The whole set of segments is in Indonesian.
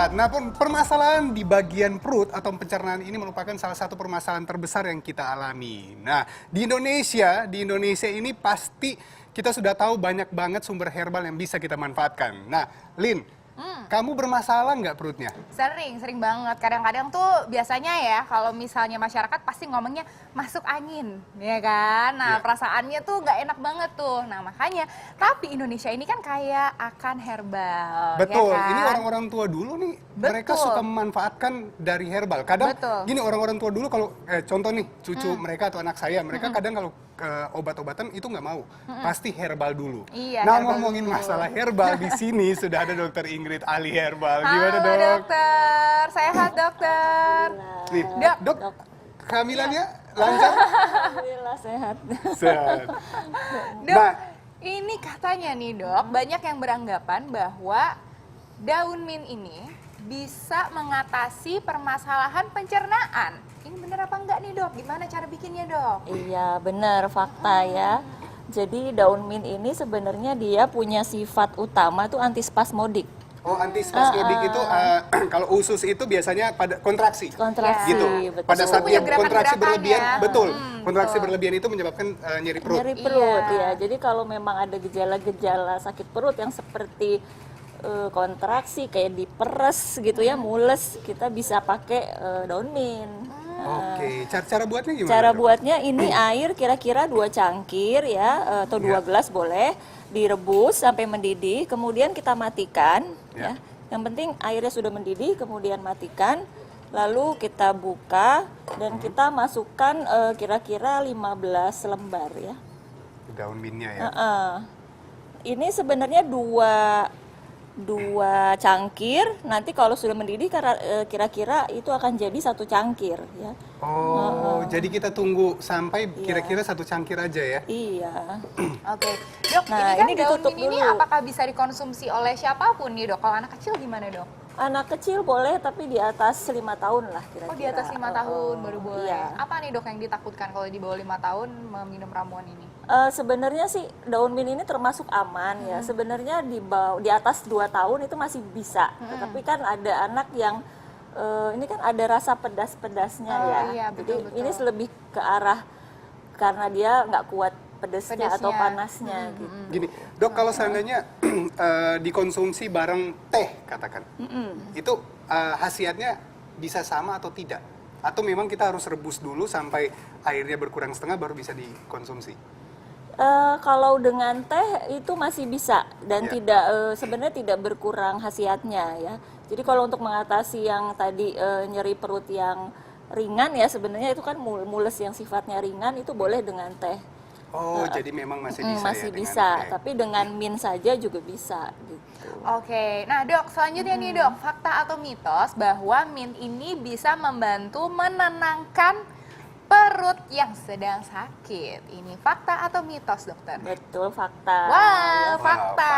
Sehat. Nah, permasalahan di bagian perut atau pencernaan ini merupakan salah satu permasalahan terbesar yang kita alami. Nah, di Indonesia ini pasti kita sudah tahu banyak banget sumber herbal yang bisa kita manfaatkan. Nah, Lin, kamu bermasalah nggak perutnya? Sering banget. Kadang-kadang tuh biasanya ya kalau misalnya masyarakat pasti ngomongnya masuk angin, ya kan? Nah, Iya. perasaannya tuh nggak enak banget tuh. Nah, makanya, tapi Indonesia ini kan kaya akan herbal, Betul, ya kan? ini orang-orang tua dulu nih, mereka Betul. suka memanfaatkan dari herbal. Kadang Betul. gini, orang-orang tua dulu kalau contoh nih, cucu mereka atau anak saya, mereka kadang kalau obat-obatan itu nggak mau, pasti herbal dulu. Iya, Nah, herbal ngomongin dulu. masalah herbal di sini sudah ada Dokter Ingrid ahli herbal. Gimana, Halo Dok? dokter, sehat dokter. Nih, Dok. Dok, kehamilannya lancar? Alhamdulillah sehat. Sehat. Dok, Nah, ini katanya nih dok, banyak yang beranggapan bahwa daun mint ini bisa mengatasi permasalahan pencernaan. Ini bener apa enggak nih dok? Gimana cara bikinnya dok? Iya benar fakta ya. Jadi daun mint ini sebenarnya dia punya sifat utama tuh antispasmodik. oh, antispasmodik itu kalau usus itu biasanya pada kontraksi. Kontraksi, Gitu. betul. Pada saat Punya dia kontraksi gerakan-gerakan berlebihan, ya. betul. Kontraksi betul. berlebihan itu menyebabkan nyeri perut. Nyeri perut Iya. ya. Jadi kalau memang ada gejala-gejala sakit perut yang seperti kontraksi kayak diperes gitu ya, mules, kita bisa pakai daun mint. Oke, cara buatnya gimana? Cara Dok? buatnya ini air kira-kira 2 cangkir ya atau 2 gelas boleh, direbus sampai mendidih, kemudian kita matikan Ya. ya. Yang penting airnya sudah mendidih, kemudian matikan. Lalu kita buka dan kita masukkan kira-kira 15 lembar ya. Daun mintnya ya. Ini sebenarnya dua cangkir, nanti kalau sudah mendidih kira-kira itu akan jadi 1 cangkir ya. Oh, jadi kita tunggu sampai kira-kira 1 cangkir aja ya? Iya. Oke, dok. Nah, ini kan ini daun ditutup mint ini dulu. apakah bisa dikonsumsi oleh siapapun nih dok? Kalau anak kecil gimana dok? Anak kecil boleh tapi di atas 5 tahun lah kira-kira. Oh di atas 5 tahun baru boleh. Iya. Apa nih dok yang ditakutkan kalau di bawah 5 tahun meminum ramuan ini? Sebenarnya sih daun mint ini termasuk aman ya. Sebenarnya di atas 2 tahun itu masih bisa. Tetapi kan ada anak yang ini kan ada rasa pedas-pedasnya Oh, ya. iya, Jadi betul-betul. ini lebih ke arah karena dia nggak kuat pedasnya atau Pedasnya. panasnya gitu. Gini, Dok, kalau seandainya dikonsumsi bareng teh katakan, itu khasiatnya bisa sama atau tidak? Atau memang kita harus rebus dulu sampai airnya berkurang setengah baru bisa dikonsumsi? Kalau dengan teh itu masih bisa dan Ya. tidak sebenarnya tidak berkurang khasiatnya ya. Jadi kalau untuk mengatasi yang tadi nyeri perut yang ringan ya sebenarnya itu kan mules yang sifatnya ringan itu boleh dengan teh. Oh, jadi memang masih bisa Masih ya dengan bisa, teh. tapi dengan mint saja juga bisa gitu. Oke, nah dok selanjutnya nih dok, fakta atau mitos bahwa mint ini bisa membantu menenangkan perut yang sedang sakit. Ini fakta atau mitos dokter? Betul fakta. Wah, Wow, fakta.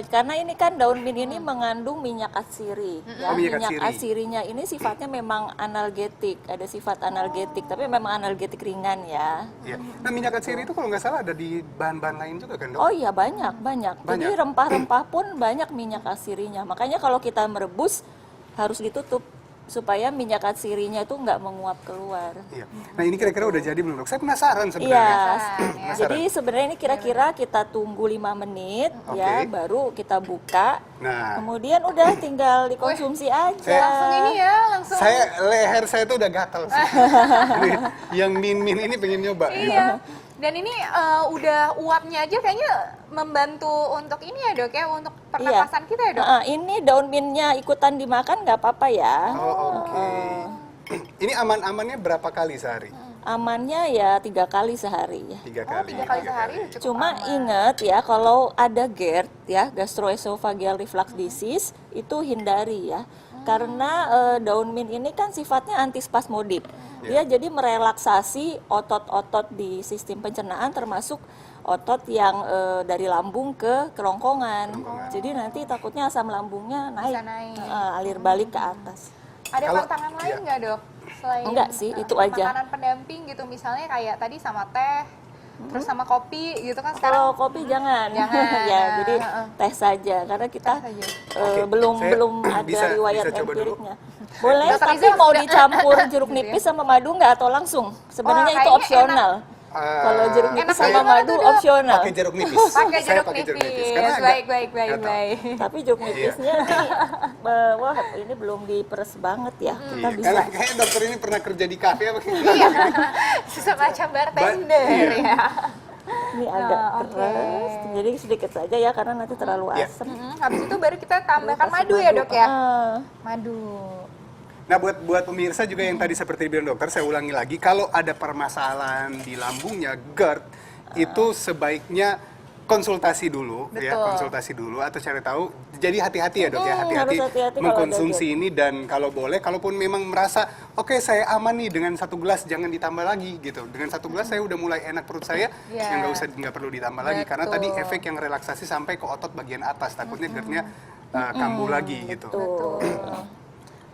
Karena ini kan daun mint ini mengandung minyak atsiri. Ya, Oh, minyak minyak atsiri. atsirinya ini sifatnya memang analgetik, ada sifat analgetik, tapi memang analgetik ringan ya. Iya. Nah, minyak atsiri itu kalau nggak salah ada di bahan-bahan lain juga kan, Dok? Oh iya banyak. Jadi Banyak. rempah-rempah pun banyak minyak atsirinya. Makanya kalau kita merebus harus ditutup supaya minyak atsirinya itu nggak menguap keluar. Iya. Nah, ini kira-kira udah jadi belum, Dok? Saya penasaran Iya, sebenarnya. Penasaran. jadi sebenarnya ini kira-kira kita tunggu 5 menit ya, Oke. baru kita buka. Nah, Kemudian udah tinggal dikonsumsi aja. Langsung ini ya, langsung. leher saya tuh udah gatal sih. Nih, yang min-min ini pengen nyoba. Iya. Dan ini udah uapnya aja kayaknya membantu untuk ini ya dok ya, untuk pernapasan kita ya dok. Ini daun mintnya ikutan dimakan nggak apa-apa ya. Oh, oke. Ini aman-amannya berapa kali sehari? Amannya ya 3 kali sehari ya. 3 Oh, kali. 3 kali sehari udah cukup Cuma aman. ingat ya kalau ada GERD ya, gastroesophageal reflux disease itu hindari ya. Karena daun mint ini kan sifatnya antispasmodik. Dia jadi merelaksasi otot-otot di sistem pencernaan termasuk otot yang dari lambung ke kerongkongan. Jadi nanti takutnya asam lambungnya naik, Bisa naik. alir balik ke atas. Ada Kalau- pantangan lain iya. nggak dok? Selain Enggak sih, itu aja. makanan pendamping gitu misalnya kayak tadi sama teh, terus sama kopi gitu kan Kalau sekarang. kopi jangan, Jangan. ya, Nah, jadi teh saja karena kita Teh saja. Oke, belum saya ada bisa riwayat coba dulu. empiriknya. Boleh, Dokter tapi Iza mau udah- dicampur jeruk Gitu ya. nipis sama madu nggak atau langsung? Sebenarnya itu kayaknya opsional. Kalau jeruk Eh, nipis Enak sama gimana madu tuh, Dok? opsional. Pakai jeruk nipis. Pakai Saya jeruk pakai nipis. Karena agak- Baik. nggak tahu. Tapi jeruk Iya. nipisnya wah ini belum diperes banget ya. Kita Iya, bisa. karena kayak dokter ini pernah kerja di kafe apa gitu. Iya. Semacam bartender Iya. ya. Ini agak oke. keras, jadi sedikit saja ya karena nanti terlalu Iya. asam. Habis itu baru kita tambahkan Kasih madu ya, Dok ya. Ah. Madu. Nah, buat pemirsa juga yang tadi seperti dibilang dokter, saya ulangi lagi, kalau ada permasalahan di lambungnya, GERD, itu sebaiknya konsultasi dulu, ya, Betul. konsultasi dulu atau cari tahu. Jadi hati-hati ya dok ya, hati-hati harus hati-hati kalau mengkonsumsi ini dan kalau boleh, kalaupun memang merasa oke saya aman nih dengan 1 gelas, jangan ditambah lagi gitu. Dengan 1 gelas saya udah mulai enak perut saya, Iya. yang nggak perlu ditambah lagi karena tadi Betul. efek yang relaksasi sampai ke otot bagian atas, takutnya GERD-nya kambuh lagi gitu. Tuh.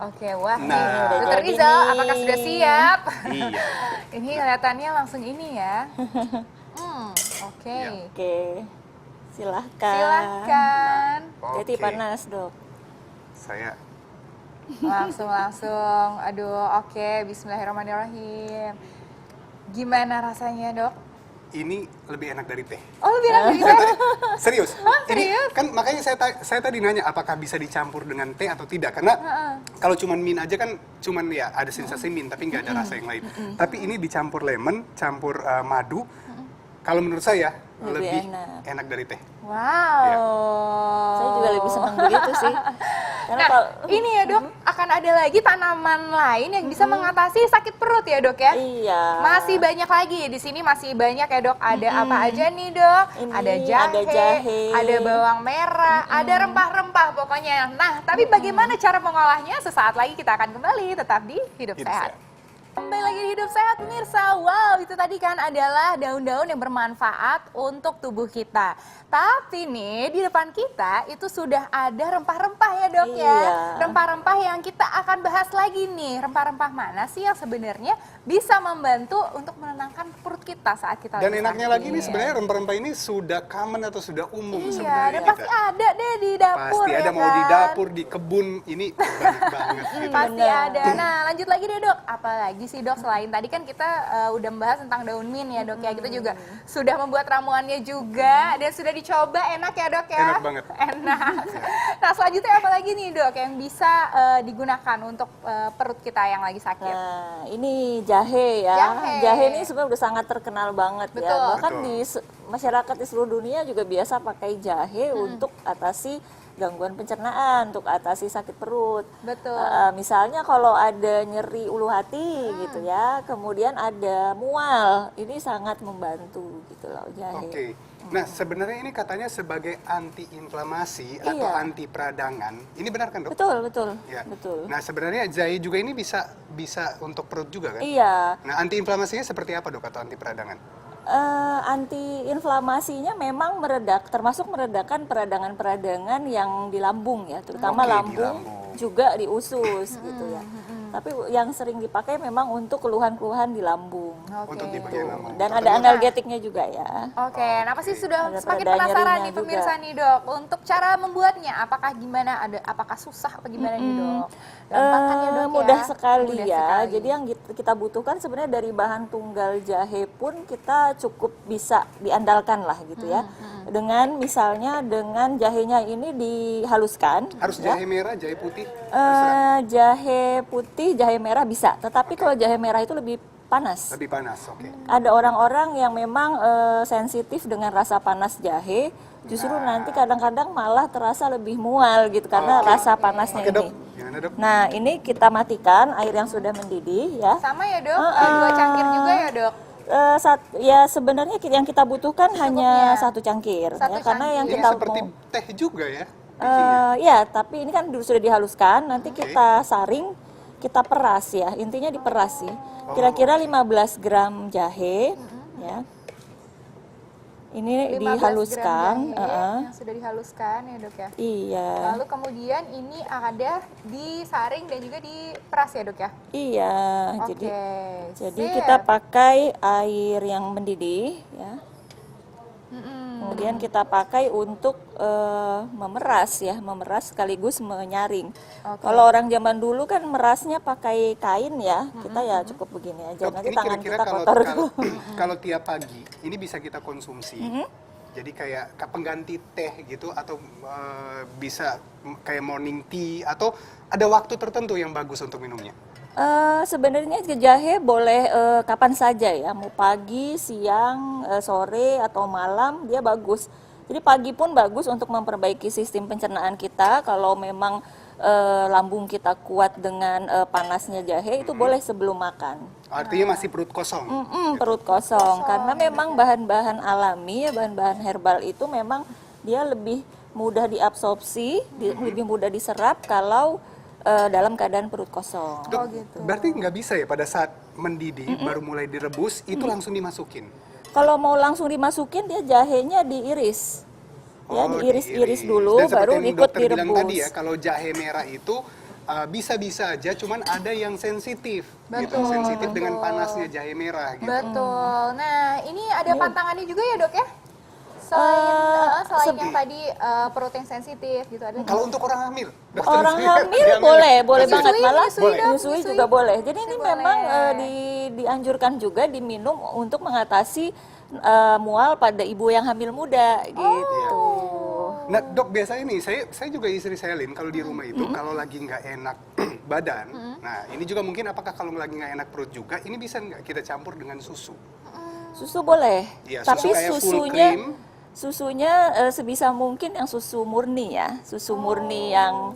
Oke, wah. Nah. Dokter Jadi Rizal, nih. apakah sudah siap? Iya. Ini kelihatannya langsung ini ya. Oke. Iya. Oke, silahkan. Silahkan. Jadi Oke. panas dok. Saya Langsung. Aduh, oke. Bismillahirrahmanirrahim. Gimana rasanya, Dok? ini lebih enak dari teh. Oh, lebih enak dari teh? Serius. Ini serius? kan makanya saya tadi nanya apakah bisa dicampur dengan teh atau tidak. Karena kalau cuman mint aja kan cuman ya ada sensasi mint tapi nggak ada rasa yang lain. Tapi ini dicampur lemon, campur madu. Kalau menurut saya Lebih lebih enak. enak dari teh. Wow. Iya. Saya juga lebih senang begitu sih. Karena Nah, kalau ini ya, Dok, akan ada lagi tanaman lain yang bisa mengatasi sakit perut ya, Dok ya? iya. Masih banyak lagi di sini, masih banyak ya, Dok. Ada apa aja nih, Dok? Ini Ada ada jahe. ada bawang merah, ada rempah-rempah pokoknya. Nah, tapi bagaimana cara mengolahnya? Sesaat lagi kita akan kembali tetap di Hidup Hidup Sehat. Sehat. Kembali lagi di Hidup Sehat pemirsa. Wow, itu tadi kan adalah daun-daun yang bermanfaat untuk tubuh kita. Tapi nih di depan kita itu sudah ada rempah-rempah ya, Dok ya. Iya. Rempah-rempah yang kita akan bahas lagi nih. Rempah-rempah mana sih yang sebenarnya bisa membantu untuk menenangkan perut kita saat kita Dan lagi enaknya sakit. lagi nih sebenarnya rempah-rempah ini sudah common atau sudah umum Iya, sebenarnya. dan pasti ada deh di dapur Pasti ya ada mau di kan? dapur, di kebun, ini banyak banget gitu. Pasti Benar. ada. Nah, lanjut lagi deh, Dok. Apalagi sih, Dok, selain tadi kan kita udah membahas tentang daun mint ya, Dok ya. Kita juga sudah membuat ramuannya juga dan sudah dicoba, enak ya, Dok ya? Enak banget. Enak. Nah, selanjutnya apa lagi nih, Dok, yang bisa digunakan untuk perut kita yang lagi sakit? Nah, ini jahe ya. Jahe. Ini sebenarnya udah sangat terkenal banget ya. Betul. Bahkan Betul. di masyarakat di seluruh dunia juga biasa pakai jahe untuk atasi gangguan pencernaan, untuk atasi sakit perut. Betul. Misalnya kalau ada nyeri ulu hati gitu ya, kemudian ada mual, ini sangat membantu gitu loh jahe. Oke. Nah, sebenarnya ini katanya sebagai anti-inflamasi atau Iya. anti peradangan. Ini benar kan, Dok? Betul, betul, Ya. betul. Nah, sebenarnya jahe juga ini bisa untuk perut juga kan? Iya. Nah, anti-inflamasinya seperti apa, Dok, atau anti peradangan? Anti-inflamasinya memang termasuk meredakan peradangan-peradangan yang di lambung ya, terutama Oke, di lambung, lambung. juga di usus gitu ya. Tapi yang sering dipakai memang untuk keluhan-keluhan di lambung. Untuk di bagian lambung. Dan ada analgetiknya juga ya. Oke, nah pasti sudah Ada semakin pereda penasaran nyerinya nih pemirsa juga. nih, Dok. Untuk cara membuatnya, apakah gimana? Apakah susah apa gimana nih, Dok? Gampang kan ya, Dok ya? Mudah sekali Mudah ya. sekali. Jadi yang kita butuhkan sebenarnya dari bahan tunggal jahe pun kita cukup bisa diandalkan lah gitu ya. Dengan misalnya dengan jahenya ini dihaluskan. Harus jahe merah, jahe putih? Jahe putih, jahe merah bisa. Tetapi kalau jahe merah itu lebih panas. Lebih panas, oke. Ada orang-orang yang memang sensitif dengan rasa panas jahe. Justru nanti kadang-kadang malah terasa lebih mual gitu karena rasa panasnya Oke, Dok. ini. Gimana, Dok? Nah, ini kita matikan air yang sudah mendidih ya. Sama ya, Dok? 2 cangkir juga ya, Dok? Ya sebenarnya yang kita butuhkan hanya 1 cangkir Satu ya, karena yang Ini kita seperti mau teh juga ya? ya, tapi ini kan sudah dihaluskan, nanti kita saring, kita peras ya. Intinya diperas sih. Kira-kira 15 gram jahe ya. Ini 15 dihaluskan. gram jahe yang sudah dihaluskan ya dok ya. Iya. Lalu kemudian ini ada disaring dan juga diperas ya dok ya. Iya. Oke. Jadi sip. kita pakai air yang mendidih ya. Mm-mm. Kemudian kita pakai untuk memeras ya, memeras sekaligus menyaring. Oke. Kalau orang zaman dulu kan merasnya pakai kain ya, kita ya cukup begini aja. Dok, Nanti ini tangan kira-kira kita kalau, kotor. kalau tiap pagi ini bisa kita konsumsi. Jadi kayak pengganti teh gitu atau bisa kayak morning tea atau ada waktu tertentu yang bagus untuk minumnya. Sebenarnya jahe boleh kapan saja ya, mau pagi, siang, sore atau malam dia bagus. Jadi pagi pun bagus untuk memperbaiki sistem pencernaan kita. Kalau memang lambung kita kuat dengan panasnya jahe itu boleh sebelum makan. Artinya masih perut kosong. Perut kosong karena memang bahan-bahan alami ya, bahan-bahan herbal itu memang dia lebih mudah diabsorpsi, lebih mudah diserap kalau dalam keadaan perut kosong. Dok, gitu. berarti nggak bisa ya pada saat mendidih baru mulai direbus itu langsung dimasukin. Kalau mau langsung dimasukin dia jahenya diiris. Ya, Oh, diiris-iris diiris. dulu Dan seperti baru yang ikut dokter bilang direbus. tadi ya, kalau jahe merah itu bisa-bisa aja, cuman ada yang sensitif, gitu, Betul, sensitif dengan betul. panasnya jahe merah gitu. Betul. Nah, ini ada pantangannya juga ya dok ya? Selain yang tadi perut yang sensitif gitu ada. Kalau untuk orang hamil, dokter Orang saya hamil diambil. boleh Menyusui, banget malah menyusui dong, menyusui menyusui. juga boleh. Jadi ini Menyusui memang boleh. dianjurkan juga diminum untuk mengatasi mual pada ibu yang hamil muda gitu. Nah dok, biasanya nih saya juga istri saya Lin kalau di rumah itu kalau lagi nggak enak badan, nah ini juga mungkin apakah kalau lagi nggak enak perut juga ini bisa nggak kita campur dengan susu? Susu boleh, Iya, tapi susu kayak full susunya cream. susunya sebisa mungkin yang susu murni ya, susu murni yang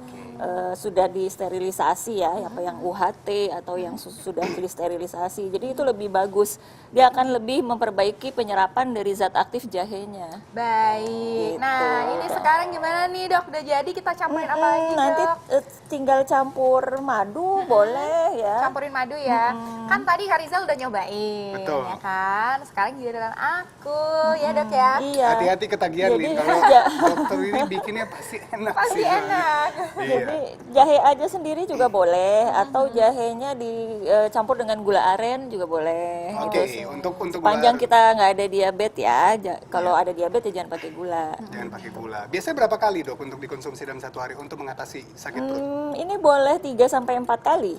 sudah disterilisasi ya, apa yang UHT atau yang sudah disterilisasi. Jadi itu lebih bagus. Dia akan lebih memperbaiki penyerapan dari zat aktif jahenya. Baik. Gitu. Nah, ini sekarang gimana nih dok? Udah jadi kita campurin apa lagi Nanti dok? tinggal campur madu boleh ya. Campurin madu ya. Kan tadi Harizal udah nyobain, Betul. ya kan? Sekarang giliran aku, ya dok ya. Iya. Hati-hati ketagihan Jadi, Lin, kalau ya. dokter ini bikinnya pasti enak Pasti sih. enak. Iya. Jadi jahe aja sendiri juga boleh atau jahenya dicampur dengan gula aren juga boleh. Oke, Gitu. untuk Sepanjang gula- kita nggak ada diabetes ya. Kalau ada diabetes ya jangan pakai gula. Jangan pakai gula. Biasanya berapa kali dok untuk dikonsumsi dalam satu hari untuk mengatasi sakit perut? Ini boleh 3 sampai 4 kali.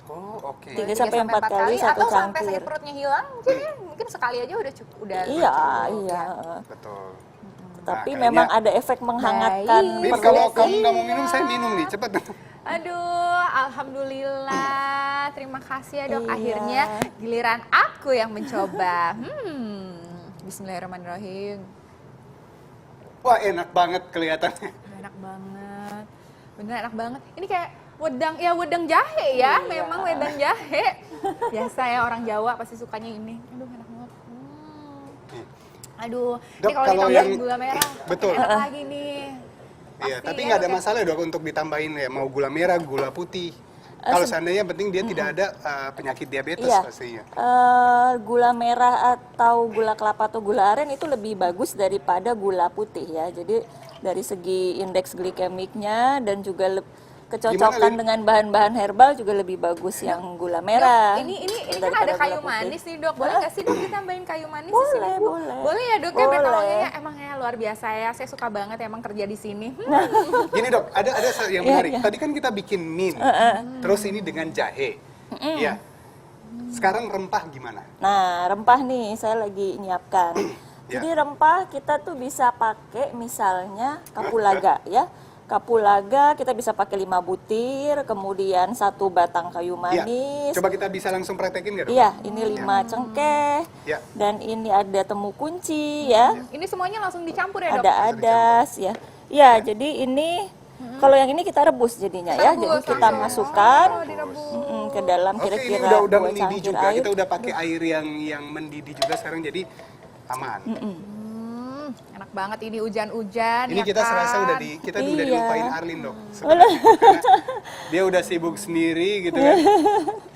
Oh oke. 3 sampai 4 kali satu atau sampai cangkir. sakit perutnya hilang mungkin sekali aja udah cukup udah Iya, cukup, iya. ya. Betul. Tapi Nah, memang kayaknya- ada efek menghangatkan. Baik. Lin, perut. kalau kamu nggak mau minum, saya minum nih, cepet. Aduh, alhamdulillah. Terima kasih ya dok. Iya. Akhirnya giliran aku yang mencoba. Bismillahirrahmanirrahim. Wah enak banget kelihatannya. Enak banget. Bener enak banget. Ini kayak wedang jahe ya. Memang wedang jahe. Biasa ya orang Jawa pasti sukanya ini. Aduh enak banget. Aduh, Dok, ini kalau kalau ditambahin yang- gula merah, Betul. enak lagi nih. Iya, Pasti tapi ya, nggak ada dok ya. masalah dok untuk ditambahin ya mau gula merah, gula putih. Kalau seandainya penting dia tidak ada penyakit diabetes Iya. pastinya. Gula merah atau gula kelapa atau gula aren itu lebih bagus daripada gula putih ya. Jadi dari segi indeks glikemiknya dan juga kecocokan Lin? dengan bahan-bahan herbal juga lebih bagus yang gula merah. Dok, ini kan daripada ada kayu gula putih. manis nih dok. Boleh nggak sih dok ditambahin kayu manis di Boleh, sini Bu? boleh. Boleh ya dok ya, biar Boleh. wanginya emang ya luar biasa ya. Saya suka banget emang kerja di sini. Gini dok, ada yang Iya, menarik. iya. Tadi kan kita bikin min, terus ini dengan jahe. Iya. Sekarang rempah gimana? Nah, rempah nih saya lagi nyiapkan. Ya. Jadi rempah kita tuh bisa pakai misalnya kapulaga ya. Kapulaga kita bisa pakai 5 butir, kemudian 1 batang kayu Iya. manis. Coba kita bisa langsung praktekin nggak dok? Iya, ini 5 cengkeh. Ya. Dan ini ada temu kunci ya. Ini semuanya langsung dicampur ya dok? Ada adas ya. Ya, jadi ini kalau yang ini kita rebus jadinya ya. Jadi Rebus kita langsung. masukkan Oh, direbus. ke dalam Oke, ini kira-kira udah 2 mendidih cangkir juga. air. Kita udah pakai air yang mendidih juga sekarang jadi aman. Enak banget ini hujan-hujan Ini ya kita kan? serasa udah udah Iya. dilupain Arlin dok. Sebenarnya. Karena dia udah sibuk sendiri gitu kan.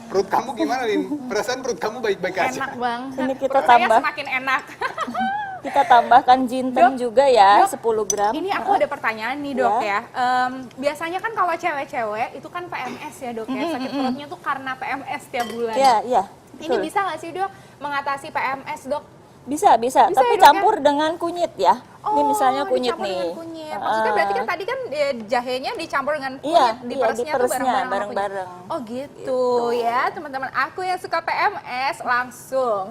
Perut kamu gimana Lin? Perasaan perut kamu baik-baik aja. Enak banget. Ini kita Perut saya tambah. semakin enak. Kita Kita tambahkan jinten Dok, juga ya, Dok, 10 gram. Ini aku ada pertanyaan nih dok Ya. ya. Biasanya kan kalau cewek-cewek itu kan PMS ya dok ya. Sakit perutnya tuh karena PMS tiap bulan. Iya, iya. Ini betul. bisa nggak sih dok mengatasi PMS dok? Bisa, Bisa tapi ya, Dok, campur dengan kunyit ya. Ini misalnya kunyit dicampur nih. dengan kunyit. Maksudnya berarti kan tadi kan jahenya dicampur dengan kunyit, Iya, di iya, peresnya tuh diperesnya bareng-bareng sama kunyit. bareng-bareng. Oh gitu ya teman-teman. Aku yang suka PMS langsung.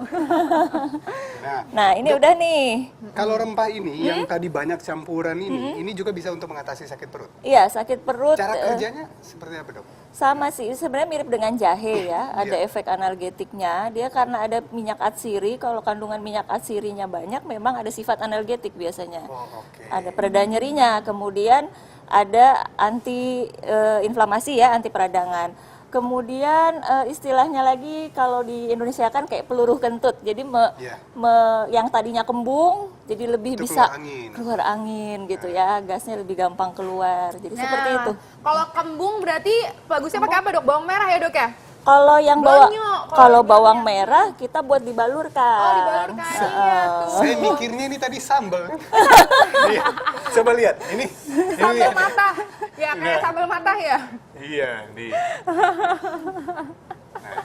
Nah, Nah, ini udah nih. kalau rempah ini yang tadi banyak campuran ini juga bisa untuk mengatasi sakit perut. Iya, sakit perut. Cara kerjanya seperti apa, Dok? Sama sih, sebenarnya mirip dengan jahe ya, ada Iya. efek analgetiknya. Dia karena ada minyak atsiri, kalau kandungan minyak atsirinya banyak, memang ada sifat analgetik biasanya. Oh, oke. Ada pereda nyerinya, kemudian ada anti inflamasi ya, anti peradangan. Kemudian istilahnya lagi kalau di Indonesia kan kayak peluru kentut, jadi Iya. yang tadinya kembung jadi lebih Itu bisa keluar angin. gitu ya, gasnya lebih gampang keluar. Jadi seperti itu. Kalau kembung berarti bagusnya pakai apa dok? Bawang merah ya dok ya? Kalau yang Banyak, kalau bawang merah kita buat dibalurkan. Oh dibalurkan iya tuh. Saya mikirnya ini tadi sambal. Iya. Coba lihat, ini Sambal lihat. matah. Ya kayak Nah. sambal matah ya. Iya, nih. Nah,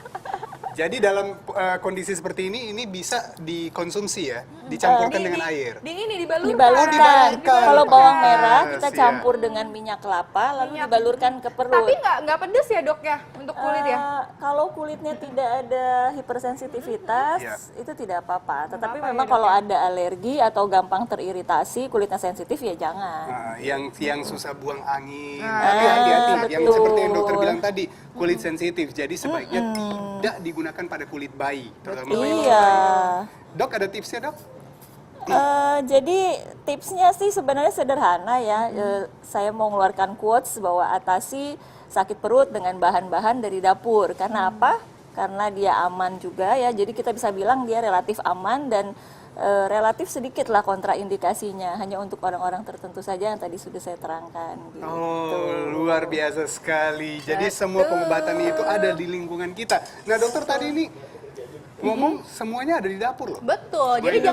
jadi dalam kondisi seperti ini bisa dikonsumsi ya, dicampurkan dengan air. Di ini dibalurkan. Dibalurkan. dibalurkan. Kalau bawang Yes, merah kita iya. campur dengan minyak kelapa lalu Minyak. dibalurkan ke perut. Tapi nggak pedes ya dok ya untuk kulit ya? Kalau kulitnya tidak ada hipersensitivitas, Iya. itu tidak apa-apa. Tetapi apa-apa memang ya, Dok, kalau ya? ada alergi atau gampang teriritasi, kulitnya sensitif ya jangan. Nah, yang susah buang angin. Ah, Tapi hati-hati, yang betul. seperti yang dokter bilang tadi, kulit sensitif. Jadi sebaiknya tidak digunakan pada kulit bayi, terutama bayi Iya. bayi. Dok, ada tipsnya, Dok? Jadi tipsnya sih sebenarnya sederhana ya. Saya mau mengeluarkan quotes bahwa atasi sakit perut dengan bahan-bahan dari dapur. Karena apa? Karena dia aman juga ya. Jadi kita bisa bilang dia relatif aman dan relatif sedikit lah kontraindikasinya. Hanya untuk orang-orang tertentu saja yang tadi sudah saya terangkan. Gitu. Oh, luar biasa sekali. Jadi semua pengobatan itu ada di lingkungan kita. Nah, dokter tadi ini ngomong semuanya ada di dapur loh. Betul. Jadi Iya.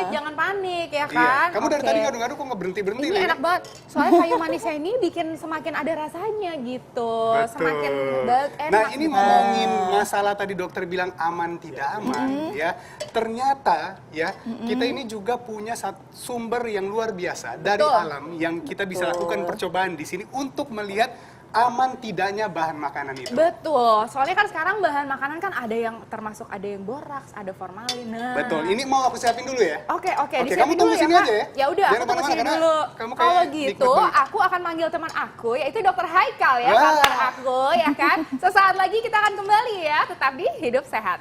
jangan panik ya Iya. kan? Kamu dari Oke. tadi ngadu-ngadu kok nggak berhenti-berhenti Ini nih? enak banget. Soalnya kayu manisnya ini bikin semakin ada rasanya gitu. Semakin enak. Nah, ini gitu. ngomongin masalah tadi dokter bilang aman tidak aman ya. Ternyata ya, kita ini juga punya sumber yang luar biasa dari Betul. alam yang kita bisa lakukan percobaan di sini untuk melihat aman tidaknya bahan makanan itu. Betul. Soalnya kan sekarang bahan makanan kan ada yang termasuk ada yang boraks, ada formalin. Nah. Betul. Ini mau aku siapin dulu ya. Oke, Oke, disiapin kamu tunggu dulu sini Kak. aja ya. Ya udah, Jangan aku tunggu kemana-mana, sini karena dulu. kamu kayak Kalau nikmat gitu, banget. aku akan manggil teman aku, yaitu Dokter Haikal ya, Wah. partner aku, ya kan. Sesaat lagi kita akan kembali ya, tetap di Hidup Sehat.